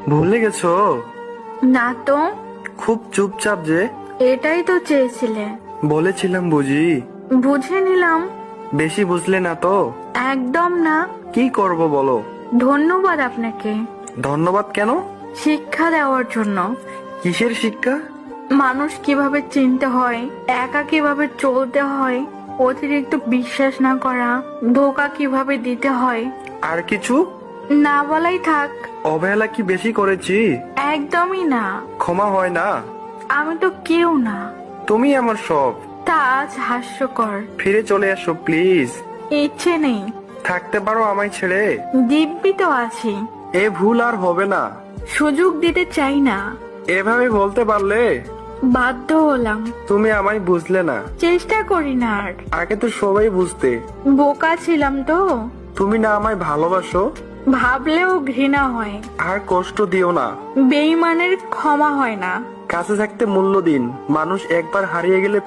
ভুলে গেছো? না তো। খুব চুপচাপ যে। এটাই তো চেয়েছিলে। বলেছিলাম বুঝি। বুঝে নিলাম। বেশি বুঝলে না তো? একদম না। কি করব বলো? ধন্যবাদ আপনাকে ধন্যবাদ কেন? শিক্ষা দেওয়ার জন্য। কিসের শিক্ষা? মানুষ কিভাবে চিনতে হয়, একা কিভাবে চলতে হয়, অতিরিক্ত বিশ্বাস না করা, ধোকা কিভাবে দিতে হয়। আর কিছু? না বলাই থাক। অবহেলা কি বেশি করেছি? একদমই না। ক্ষমা হয় না? আমি তো কেউ না। তুমি আমার সব। তা আজ হাস্যকর। ফিরে চলে আসো প্লিজ। ইচ্ছে নেই। থাকতে পারো আমায় ছেড়ে? দিব্যি তো আছি। এ ভুল আর হবে না। সুযোগ দিতে চাই না। এভাবে বলতে পারলে? বাধ্য হলাম। তুমি আমায় বুঝলে না। চেষ্টা করি না আর। আগে তো সবাই বুঝতে। বোকা ছিলাম তো। তুমি না আমায় ভালোবাসো? ভাবলেও ঘৃণা হয়। আর কষ্ট দিও না। বেঈমানের ক্ষমা হয় না। কাছে থাকতে মূল্য দিন। মানুষ একবার হারিয়ে গেলে